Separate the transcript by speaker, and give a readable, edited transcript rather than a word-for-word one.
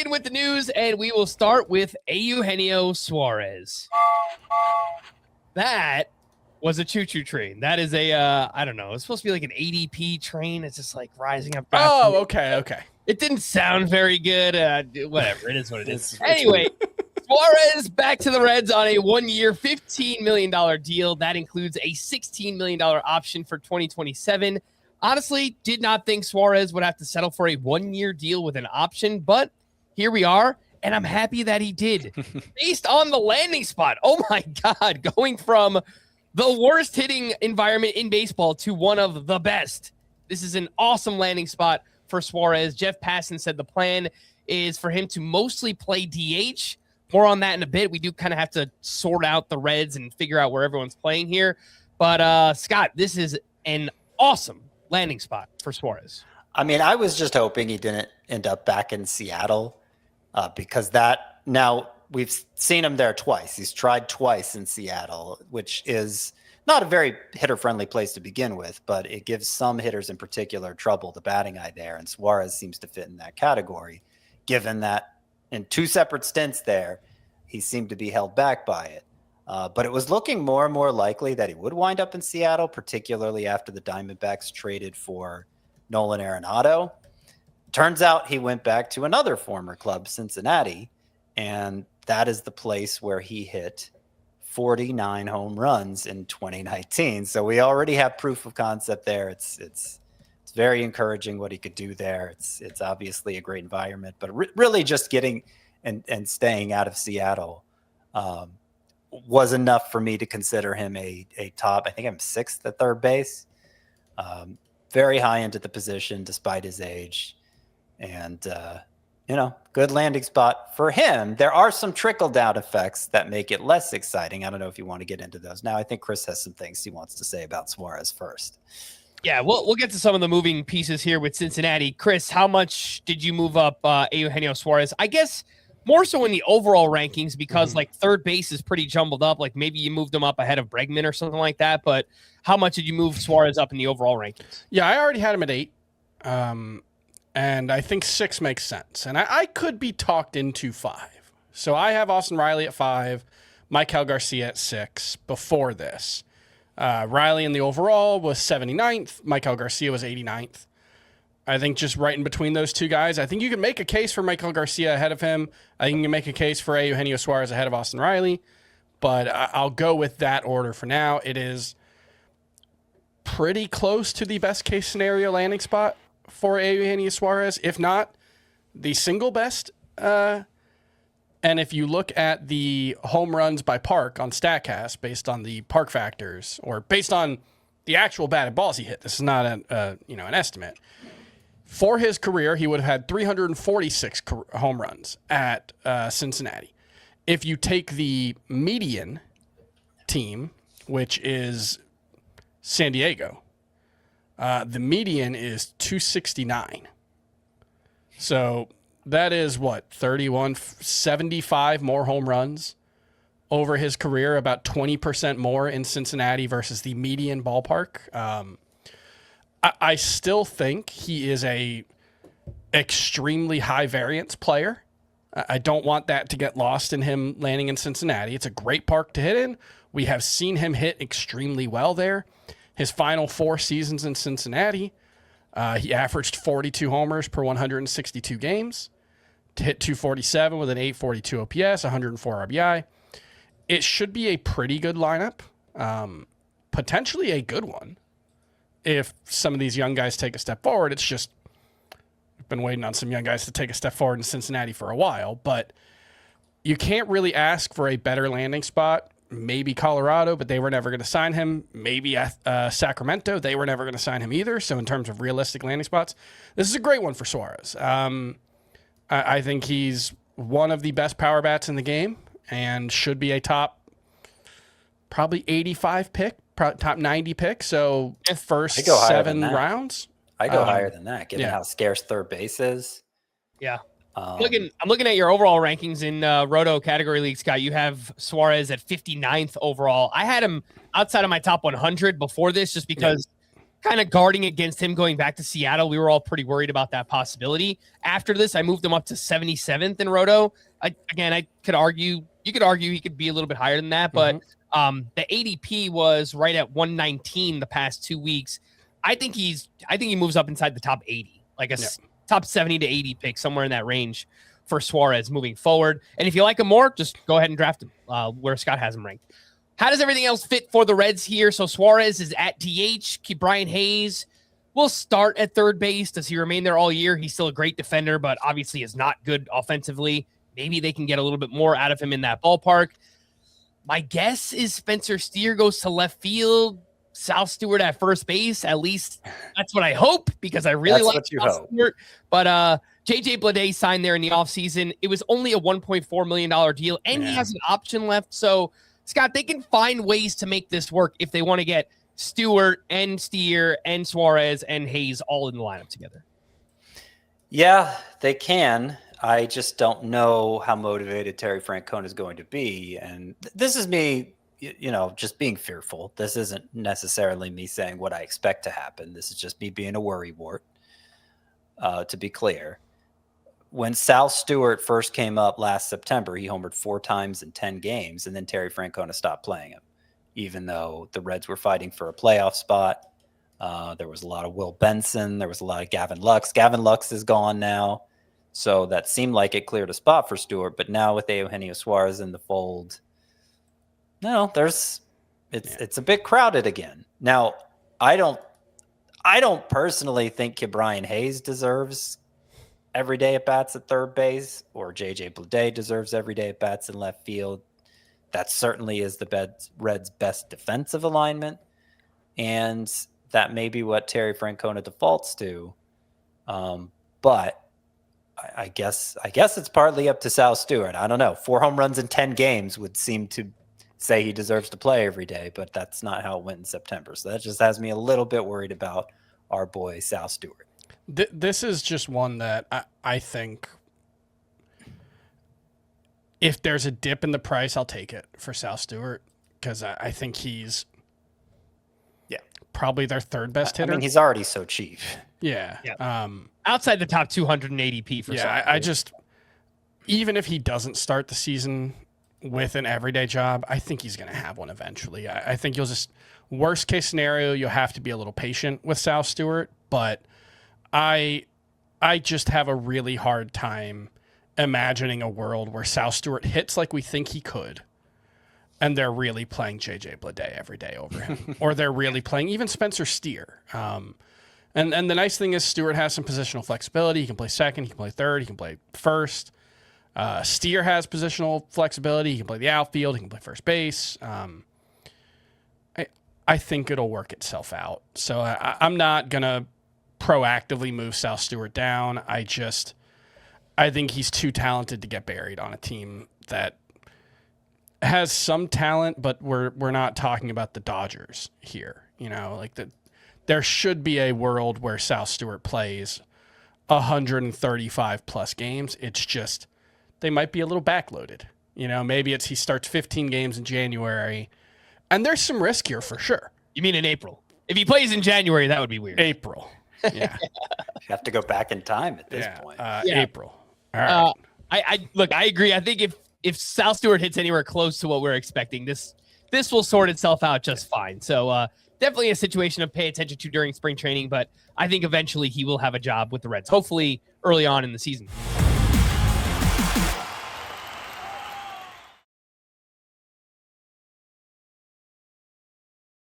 Speaker 1: in with the news, and we will start with Eugenio Suarez. That was a choo-choo train. That is a, I don't know. It's supposed to be like an ADP train. It's just like rising up.
Speaker 2: Oh, okay.
Speaker 1: It didn't sound very good. Whatever. It is what it is. Anyway, Suarez back to the Reds on a 1-year, $15 million deal. That includes a $16 million option for 2027. Honestly, did not think Suarez would have to settle for a 1-year deal with an option, but here we are, and I'm happy that he did. Based on the landing spot, oh my God, going from the worst hitting environment in baseball to one of the best. This is an awesome landing spot for Suarez. Jeff Passan said the plan is for him to mostly play DH. More on that in a bit. We do kind of have to sort out the Reds and figure out where everyone's playing here. But Scott, this is an awesome landing spot for Suarez.
Speaker 3: I mean, I was just hoping he didn't end up back in Seattle because now we've seen him there twice. He's tried twice in Seattle, which is not a very hitter-friendly place to begin with, but it gives some hitters in particular trouble, the batting eye there, and Suarez seems to fit in that category, given that in 2 separate stints there, he seemed to be held back by it. But it was looking more and more likely that he would wind up in Seattle, particularly after the Diamondbacks traded for Nolan Arenado. Turns out he went back to another former club, Cincinnati, and that is the place where he hit 49 home runs in 2019. So we already have proof of concept there. It's very encouraging what he could do there. It's obviously a great environment, but really just getting and staying out of Seattle was enough for me to consider him a top. I think I'm 6th at third base. Very high into the position despite his age. And, good landing spot for him. There are some trickle-down effects that make it less exciting. I don't know if you want to get into those now. I think Chris has some things he wants to say about Suarez first.
Speaker 1: Yeah, we'll get to some of the moving pieces here with Cincinnati. Chris, how much did you move up Eugenio Suarez? I guess more so in the overall rankings because like third base is pretty jumbled up. Like maybe you moved him up ahead of Bregman or something like that. But how much did you move Suarez up in the overall rankings?
Speaker 2: Yeah, I already had him at 8. And I think 6 makes sense. And I could be talked into 5. So I have Austin Riley at 5, Maikel Garcia at 6 before this. Riley in the overall was 79th. Maikel Garcia was 89th. I think just right in between those two guys, I think you can make a case for Maikel Garcia ahead of him. I think you can make a case for Eugenio Suarez ahead of Austin Riley. But I'll go with that order for now. It is pretty close to the best case scenario landing spot for Eugenio Suarez, if not the single best. And if you look at the home runs by park on StatCast, based on the park factors, or based on the actual batted balls he hit, this is not an estimate. For his career, he would have had 346 home runs at Cincinnati. If you take the median team, which is San Diego, the median is 269. So that is 75 more home runs over his career, about 20% more in Cincinnati versus the median ballpark. I still think he is a extremely high variance player. I don't want that to get lost in him landing in Cincinnati. It's a great park to hit in. We have seen him hit extremely well there. His final 4 seasons in Cincinnati, he averaged 42 homers per 162 games, to hit 247 with an 842 OPS, 104 RBI. It should be a pretty good lineup, potentially a good one. If some of these young guys take a step forward, it's just we've been waiting on some young guys to take a step forward in Cincinnati for a while, but you can't really ask for a better landing spot. Maybe Colorado, but they were never going to sign him. Maybe Sacramento, they were never going to sign him either. So in terms of realistic landing spots, this is a great one for Suarez. I think he's one of the best power bats in the game and should be a top probably 85 pick, top 90 pick. So first 7 rounds.
Speaker 3: I go higher than that, given how scarce third base is.
Speaker 1: Yeah. I'm looking at your overall rankings in Roto category league, Scott. You have Suarez at 59th overall. I had him outside of my top 100 before this just because kind of guarding against him going back to Seattle. We were all pretty worried about that possibility. After this, I moved him up to 77th in Roto. You could argue he could be a little bit higher than that, but the ADP was right at 119 the past 2 weeks. I think he moves up inside the top 80, like a top 70 to 80 pick, somewhere in that range for Suarez moving forward. And if you like him more, just go ahead and draft him where Scott has him ranked. How does everything else fit for the Reds here? So Suarez is at DH. Brian Hayes will start at third base. Does he remain there all year? He's still a great defender, but obviously is not good offensively. Maybe they can get a little bit more out of him in that ballpark. My guess is Spencer Steer goes to left field, Sal Stewart at first base. At least that's what I hope, because I really like Sal Stewart. But JJ Bleday signed there in the offseason. It was only a $1.4 million deal, and he has an option left. So, Scott, they can find ways to make this work if they want to get Stewart and Steer and Suarez and Hayes all in the lineup together.
Speaker 3: Yeah, they can. I just don't know how motivated Terry Francona is going to be. And this is me, just being fearful. This isn't necessarily me saying what I expect to happen. This is just me being a worrywart, to be clear. When Sal Stewart first came up last September, he homered 4 times in 10 games, and then Terry Francona stopped playing him, even though the Reds were fighting for a playoff spot. There was a lot of Will Benson. There was a lot of Gavin Lux. Gavin Lux is gone now, so that seemed like it cleared a spot for Stewart. But now with Eugenio Suarez in the fold, it's a bit crowded again. Now, I don't personally think Brian Hayes deserves everyday at bats at third base, or JJ Bleday deserves everyday at bats in left field. That certainly is the Reds' best defensive alignment, and that may be what Terry Francona defaults to. But I guess it's partly up to Sal Stewart. I don't know. 4 home runs in 10 games would seem to say he deserves to play every day, but that's not how it went in September. So that just has me a little bit worried about our boy Sal Stewart.
Speaker 2: This is just one that I think if there's a dip in the price, I'll take it for Sal Stewart, because I think he's probably their third best hitter.
Speaker 3: I mean, he's already so cheap.
Speaker 2: Yeah.
Speaker 1: Outside the top 280 ADP for Sal.
Speaker 2: I just, even if he doesn't start the season with an everyday job, I think he's going to have one eventually. I think worst case scenario, you'll have to be a little patient with Sal Stewart, but I just have a really hard time imagining a world where Sal Stewart hits like we think he could, and they're really playing JJ Bleday every day over him, or they're really playing even Spencer Steer. And the nice thing is Stewart has some positional flexibility. He can play second, he can play third, he can play first. Steer has positional flexibility. He can play the outfield, he can play first base. I think it'll work itself out. So I'm not going to proactively move Sal Stewart down. I think he's too talented to get buried on a team that has some talent, but we're not talking about the Dodgers here. There should be a world where Sal Stewart plays 135 plus games. It's just they might be a little backloaded. Maybe he starts 15 games in January, and there's some risk here for sure.
Speaker 1: You mean in April? If he plays in January, that would be weird.
Speaker 2: April. Yeah.
Speaker 3: You have to go back in time at this point.
Speaker 2: April. All right.
Speaker 1: I agree. I think if Sal Stewart hits anywhere close to what we're expecting, this will sort itself out just fine. So definitely a situation to pay attention to during spring training, but I think eventually he will have a job with the Reds, hopefully early on in the season.